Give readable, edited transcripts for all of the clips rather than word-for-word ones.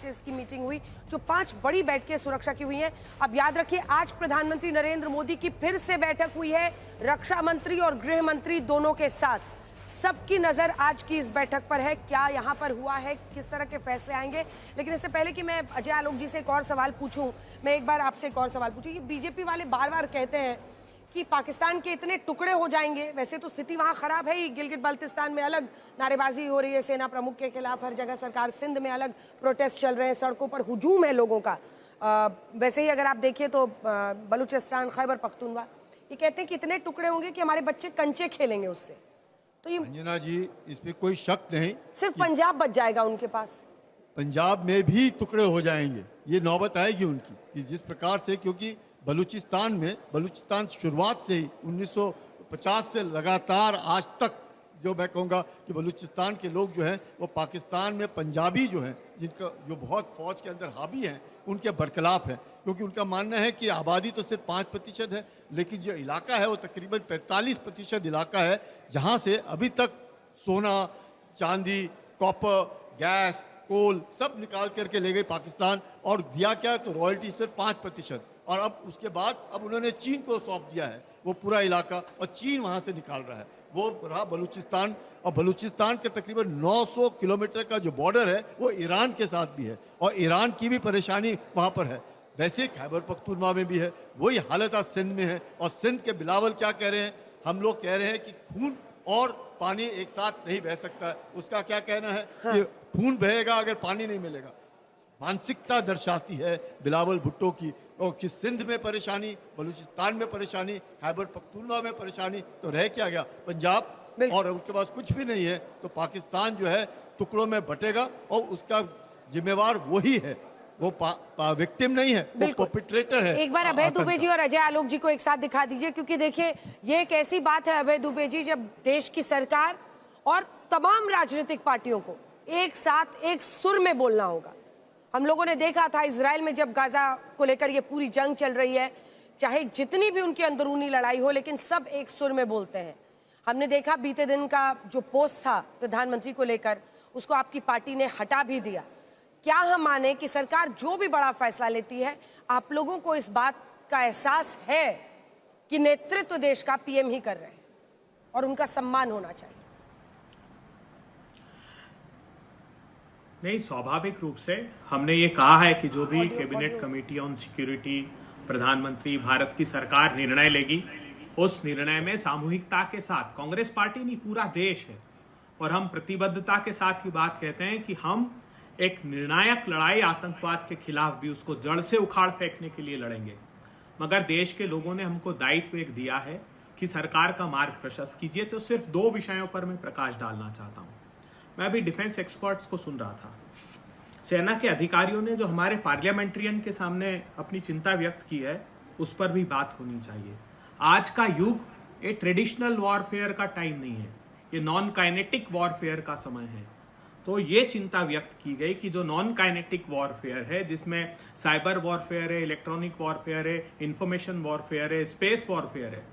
Analysis की meeting हुई, जो 5 बड़ी बैठकें सुरक्षा की हुई हैं। अब याद रखिए, आज प्रधानमंत्री नरेंद्र मोदी की फिर से बैठक हुई है रक्षा मंत्री और गृह मंत्री दोनों के साथ। सबकी नजर आज की इस बैठक पर है, क्या यहां पर हुआ है, किस तरह के फैसले आएंगे। लेकिन इससे पहले कि मैं अजय आलोक जी से एक और सवाल पूछूं, मैं एक बार आपसे एक और सवाल पूछूं कि बीजेपी वाले बार बार कहते हैं कि पाकिस्तान के इतने टुकड़े हो जाएंगे। वैसे तो स्थिति वहां खराब है ही, गिलगित बाल्टिस्तान में अलग नारेबाजी हो रही है सेना प्रमुख के खिलाफ, हर जगह सरकार, सिंध में अलग प्रोटेस्ट चल रहे हैं, सड़कों पर हुजूम है लोगों का। वैसे ही अगर आप देखिए तो बलूचिस्तान, खैबर पख्तूनवा, ये कहते हैं कि इतने टुकड़े होंगे कि हमारे बच्चे कंचे खेलेंगे उससे। तो ये अंजना जी, इसमें कोई शक नहीं, सिर्फ पंजाब बच जाएगा उनके पास। पंजाब में भी टुकड़े हो जाएंगे, ये नौबत आएगी उनकी कि जिस प्रकार से, क्योंकि बलूचिस्तान शुरुआत से ही 1950 से लगातार आज तक, जो मैं कहूँगा कि बलूचिस्तान के लोग जो हैं वो पाकिस्तान में पंजाबी जो हैं, जिनका जो बहुत फौज के अंदर हावी हैं, उनके बरखिलाफ है। क्योंकि उनका मानना है कि आबादी तो सिर्फ 5% है, लेकिन जो इलाका है वो तकरीबन 45% इलाका है, जहाँ से अभी तक सोना, चांदी, कॉपर, गैस, कोल सब निकाल करके ले गई पाकिस्तान। और दिया क्या, तो रॉयल्टी सिर्फ 5%। और अब उसके बाद अब उन्होंने चीन को सौंप दिया है वो पूरा इलाका, और चीन वहाँ से निकाल रहा है। वो रहा बलूचिस्तान, और बलूचिस्तान के तकरीबन 900 किलोमीटर का जो बॉर्डर है वो ईरान के साथ भी है, और ईरान की भी परेशानी वहाँ पर है। वैसे खैबर पख्तूनवा में भी है, वही हालत आज सिंध में है। और सिंध के बिलावल क्या कह रहे हैं, हम लोग कह रहे हैं कि खून और पानी एक साथ नहीं बह सकता है। उसका क्या कहना है कि खून बहेगा अगर पानी नहीं मिलेगा। मानसिकता दर्शाती है बिलावल भुट्टो की, और कि सिंध में परेशानी, बलूचिस्तान में परेशानी, खैबर पख्तूनवा में परेशानी, तो रह क्या गया पंजाब, और उसके पास कुछ भी नहीं है। तो पाकिस्तान जो है टुकड़ों में बटेगा, और उसका जिम्मेवार वही है, वो विक्टिम नहीं है, वो परपेट्रेटर है। एक बार अभय दुबे जी और अजय आलोक जी को एक साथ दिखा दीजिए, क्योंकि देखिए ये एक ऐसी बात है अभय दुबे जी, जब देश की सरकार और तमाम राजनीतिक पार्टियों को एक साथ एक सुर में बोलना होगा। हम लोगों ने देखा था इजराइल में जब गाजा को लेकर ये पूरी जंग चल रही है, चाहे जितनी भी उनकी अंदरूनी लड़ाई हो, लेकिन सब एक सुर में बोलते हैं। हमने देखा बीते दिन का जो पोस्ट था प्रधानमंत्री को लेकर, उसको आपकी पार्टी ने हटा भी दिया। क्या हम माने कि सरकार जो भी बड़ा फैसला लेती है, आप लोगों को इस बात का एहसास है कि नेतृत्व देश का पीएम ही कर रहे हैं और उनका सम्मान होना चाहिए? नहीं, स्वाभाविक रूप से हमने ये कहा है कि जो भी कैबिनेट कमेटी ऑन सिक्योरिटी प्रधानमंत्री भारत की सरकार निर्णय लेगी, उस निर्णय में सामूहिकता के साथ, कांग्रेस पार्टी नहीं पूरा देश है, और हम प्रतिबद्धता के साथ ही बात कहते हैं कि हम एक निर्णायक लड़ाई आतंकवाद के खिलाफ भी उसको जड़ से उखाड़ फेंकने के लिए लड़ेंगे। मगर देश के लोगों ने हमको दायित्व एक दिया है कि सरकार का मार्ग प्रशस्त कीजिए। तो सिर्फ 2 विषयों पर मैं प्रकाश डालना चाहता हूं। मैं अभी डिफेंस एक्सपर्ट्स को सुन रहा था, सेना के अधिकारियों ने जो हमारे पार्लियामेंट्रियन के सामने अपनी चिंता व्यक्त की है, उस पर भी बात होनी चाहिए। आज का युग एक ट्रेडिशनल वॉरफेयर का टाइम नहीं है, ये नॉन काइनेटिक वॉरफेयर का समय है। तो ये चिंता व्यक्त की गई कि जो नॉन काइनेटिक वॉरफेयर है, जिसमें साइबर वॉरफेयर है, इलेक्ट्रॉनिक वॉरफेयर है, इंफॉर्मेशन वॉरफेयर है, स्पेस वॉरफेयर है,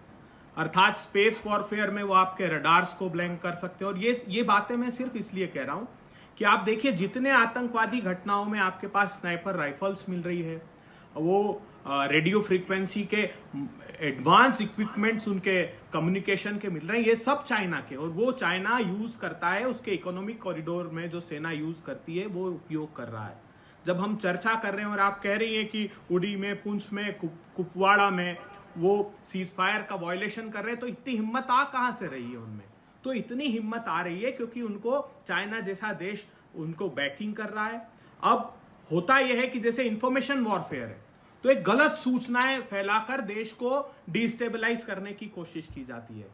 अर्थात स्पेस वॉरफेयर में वो आपके रडार्स को ब्लैंक कर सकते हैं। और ये बातें मैं सिर्फ इसलिए कह रहा हूं कि आप देखिए जितने आतंकवादी घटनाओं में आपके पास स्नाइपर राइफल्स मिल रही है, वो रेडियो फ्रीक्वेंसी के एडवांस इक्विपमेंट्स उनके कम्युनिकेशन के मिल रहे हैं, ये सब चाइना के, और वो चाइना यूज करता है, उसके इकोनॉमिक कॉरिडोर में जो सेना यूज करती है वो उपयोग कर रहा है। जब हम चर्चा कर रहे हैं और आप कह रही हैं कि उड़ी में, पुंछ में, कुपवाड़ा में वो सीज फायर का वायलेशन कर रहे हैं, तो इतनी हिम्मत आ कहां से रही है उनमें? तो इतनी हिम्मत आ रही है क्योंकि उनको चाइना जैसा देश उनको बैकिंग कर रहा है। अब होता यह है कि जैसे इंफॉर्मेशन वॉरफेयर है, तो एक गलत सूचनाएं फैलाकर देश को डिस्टेबलाइज करने की कोशिश की जाती है।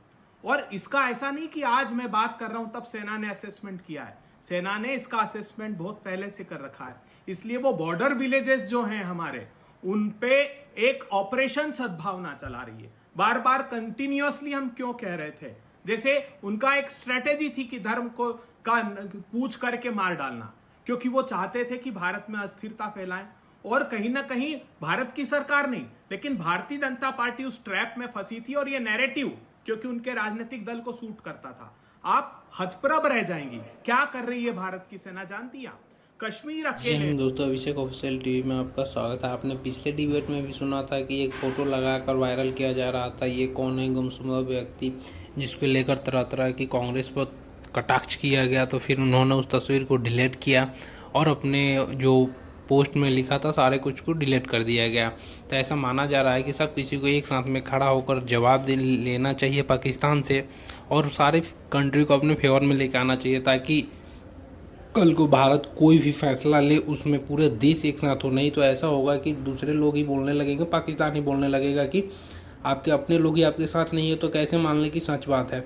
और इसका ऐसा नहीं कि आज मैं बात कर रहा हूं तब सेना ने असेसमेंट किया है, सेना ने इसका असेसमेंट बहुत पहले से कर रखा है। इसलिए वो बॉर्डर विलेजेस जो हैं हमारे, उन पे एक ऑपरेशन सद्भावना चला रही है। बार बार कंटिन्यूअसली हम क्यों कह रहे थे, जैसे उनका एक स्ट्रेटेजी थी कि धर्म को का पूछ करके मार डालना, क्योंकि वो चाहते थे कि भारत में अस्थिरता फैलाएं। और कहीं ना कहीं भारत की सरकार नहीं, लेकिन भारतीय जनता पार्टी उस ट्रैप में फंसी थी, और ये नैरेटिव क्योंकि उनके राजनीतिक दल को सूट करता था। आप हतप्रभ रह जाएंगी, क्या कर रही है भारत की सेना जानती है आप? कश्मीर जय अकेले हिंद दोस्तों, अभिषेक ऑफिशियल टीवी में आपका स्वागत है। आपने पिछले डिबेट में भी सुना था कि एक फ़ोटो लगाकर वायरल किया जा रहा था। ये कौन है गुमशुदा व्यक्ति, जिसको लेकर तरह तरह की कांग्रेस पर कटाक्ष किया गया। तो फिर उन्होंने उस तस्वीर को डिलीट किया और अपने जो पोस्ट में लिखा था सारे कुछ को डिलीट कर दिया गया। तो ऐसा माना जा रहा है कि सब किसी को एक साथ में खड़ा होकर जवाब लेना चाहिए पाकिस्तान से, और सारे कंट्री को अपने फेवर में लेकर आना चाहिए, ताकि कल को भारत कोई भी फैसला ले उसमें पूरे देश एक साथ हो। नहीं तो ऐसा होगा कि दूसरे लोग ही बोलने लगेंगे, पाकिस्तान ही बोलने लगेगा कि आपके अपने लोग ही आपके साथ नहीं है, तो कैसे मान लें कि सच बात है।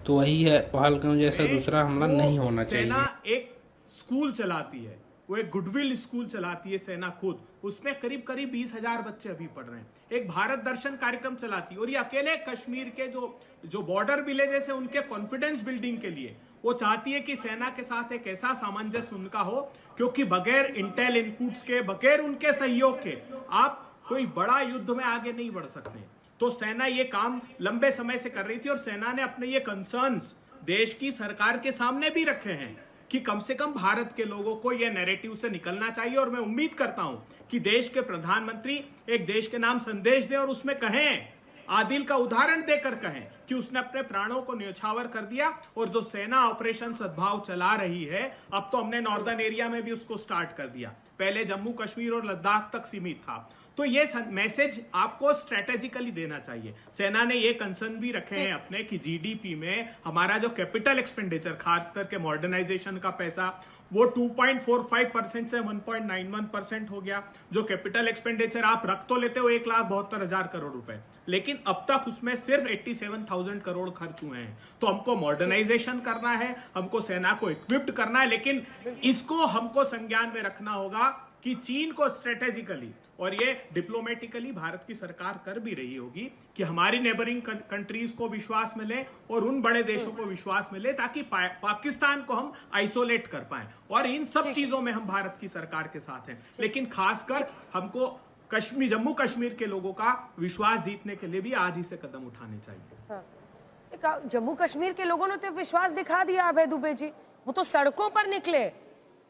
तो वही है, पहलगाम जैसा दूसरा हमला नहीं होना चाहिए। सेना एक स्कूल चलाती है, वो एक गुडविल स्कूल चलाती है सेना खुद, उसमें करीब 20,000 बच्चे अभी पढ़ रहे हैं। एक भारत दर्शन कार्यक्रम चलाती है, और ये अकेले कश्मीर के जो बॉर्डर विलेजेस है उनके कॉन्फिडेंस बिल्डिंग के लिए वो चाहती है कि सेना के साथ एक ऐसा सामंजस्य उनका हो, क्योंकि बगैर इंटेल इनपुट्स के, बगैर उनके सहयोग के आप कोई बड़ा युद्ध में आगे नहीं बढ़ सकते। तो सेना ये काम लंबे समय से कर रही थी, और सेना ने अपने ये कंसर्न्स देश की सरकार के सामने भी रखे हैं कि कम से कम भारत के लोगों को यह नैरेटिव से निकलना चाहिए। और मैं उम्मीद करता हूं कि देश के प्रधानमंत्री एक देश के नाम संदेश दें और उसमें कहें, आदिल का उदाहरण देकर कहें कि उसने अपने प्राणों को न्यौछावर कर दिया, और जो सेना ऑपरेशन सद्भाव चला रही है, अब तो हमने नॉर्दर्न एरिया में भी उसको स्टार्ट कर दिया, पहले जम्मू कश्मीर और लद्दाख तक सीमित था। तो ये मैसेज आपको स्ट्रेटेजिकली देना चाहिए। सेना ने ये कंसर्न भी रखे हैं अपने कि जीडीपी में हमारा जो कैपिटल एक्सपेंडिचर, खास करके मॉडर्नाइजेशन का पैसा, वो 2.45% से 1.91% हो गया। जो कैपिटल एक्सपेंडिचर आप रख तो लेते हो 1,72,000 करोड़ रुपए, लेकिन अब तक उसमें सिर्फ 87,000 करोड़ खर्च हुए हैं। तो हमको मॉडर्नाइजेशन करना है, हमको सेना को इक्विप्ड करना है, लेकिन इसको हमको संज्ञान में रखना होगा कि चीन को स्ट्रेटेजिकली और ये डिप्लोमेटिकली भारत की सरकार कर भी रही होगी कि हमारी नेबरिंग कंट्रीज को विश्वास मिले और उन बड़े देशों को विश्वास मिले, ताकि पाकिस्तान को हम आइसोलेट कर पाए। और इन सब चीजों में हम भारत की सरकार के साथ हैं, लेकिन खासकर हमको जम्मू कश्मीर के लोगों का विश्वास जीतने के लिए भी आज ही से कदम उठाने चाहिए। हाँ। जम्मू कश्मीर के लोगों ने तो विश्वास दिखा दिया अभय दुबे जी, वो तो सड़कों पर निकले,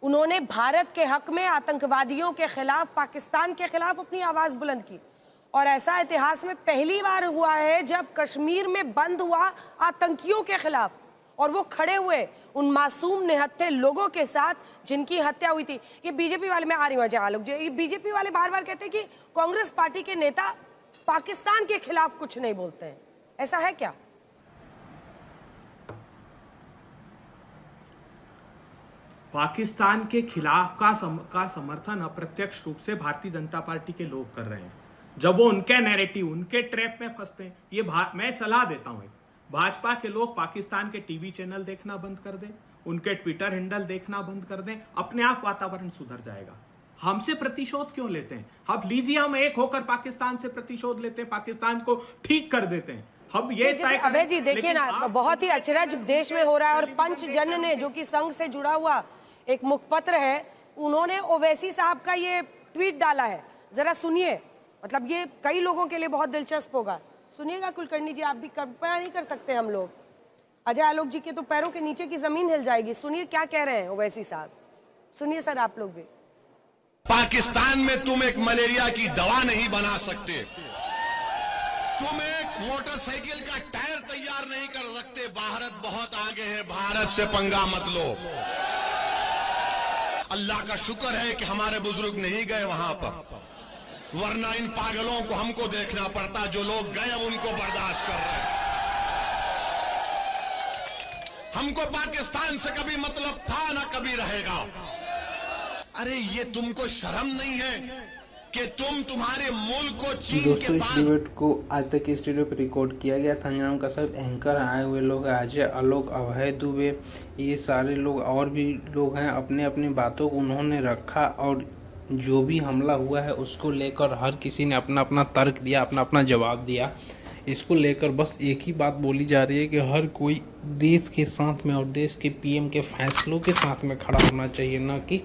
उन्होंने भारत के हक में, आतंकवादियों के खिलाफ, पाकिस्तान के खिलाफ अपनी आवाज बुलंद की। और ऐसा इतिहास में पहली बार हुआ है जब कश्मीर में बंद हुआ आतंकियों के खिलाफ, और वो खड़े हुए उन मासूम निहत्थे लोगों के साथ जिनकी हत्या हुई थी। ये बीजेपी वाले, मैं आ रही हूँ अजय आलोक जी, ये बीजेपी वाले बार बार कहते हैं कि कांग्रेस पार्टी के नेता पाकिस्तान के खिलाफ कुछ नहीं बोलते हैं, ऐसा है क्या? पाकिस्तान के खिलाफ का समर्थन अप्रत्यक्ष रूप से भारतीय जनता पार्टी के लोग कर रहे हैं। जब वो उनके नैरेटिव, उनके ट्रैप में फंसते हैं, ये मैं सलाह देता हूं, भाजपा के लोग पाकिस्तान के टीवी चैनल देखना बंद कर दें, उनके ट्विटर हैंडल देखना बंद कर दें, अपने आप वातावरण सुधर जाएगा। हमसे प्रतिशोध क्यों लेते हैं? अब लीजिए, हम एक होकर पाकिस्तान से प्रतिशोध लेते हैं, पाकिस्तान को ठीक कर देते हैं। हम ये अभय जी देखिए ना, बहुत ही अचरज देश में हो रहा है। और पंचजन ने, जो कि संघ से जुड़ा हुआ एक मुखपत्र है, उन्होंने ओवैसी साहब का ये ट्वीट डाला है, जरा सुनिए। मतलब ये कई लोगों के लिए बहुत दिलचस्प होगा, सुनिएगा कुलकर्णी जी, आप भी कल्पना नहीं कर सकते हम लोग। अजय आलोक जी के तो पैरों के नीचे की जमीन हिल जाएगी। सुनिए क्या कह रहे हैं ओवैसी साहब, सुनिए सर आप लोग भी। पाकिस्तान में तुम एक मलेरिया की दवा नहीं बना सकते, तुम एक मोटरसाइकिल का टायर तैयार नहीं कर सकते। भारत बहुत आगे है, भारत से पंगा मत लो। अल्लाह का शुक्र है कि हमारे बुजुर्ग नहीं गए वहां पर, वरना इन पागलों को हमको देखना पड़ता। जो लोग गए उनको बर्दाश्त कर रहे हैं। हमको पाकिस्तान से कभी मतलब था, ना कभी रहेगा। अरे ये तुमको शर्म नहीं है कि तुम्हारे मुल्क को चीन दोस्तों, के इस डिबेट को आज तक के स्टूडियो पर रिकॉर्ड किया गया था। अंजनाम का सब एंकर आए हुए लोग, अजय आलोक, अभय दुबे, ये सारे लोग और भी लोग हैं। अपने अपनी बातों को उन्होंने रखा, और जो भी हमला हुआ है उसको लेकर हर किसी ने अपना अपना तर्क दिया, अपना अपना जवाब दिया। इसको लेकर बस एक ही बात बोली जा रही है कि हर कोई देश के साथ में और देश के पीएम के फैसलों के साथ में खड़ा होना चाहिए, ना कि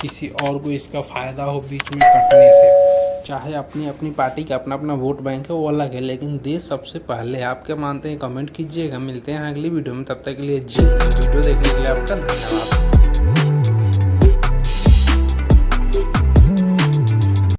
किसी और को इसका फ़ायदा हो बीच में कटने से। चाहे अपनी अपनी पार्टी का अपना अपना वोट बैंक है, वो अलग है, लेकिन देश सबसे पहले। आप क्या मानते हैं कमेंट कीजिएगा। मिलते हैं अगली वीडियो में, तब तक के लिए जी। वीडियो देखने के लिए आपका धन्यवाद।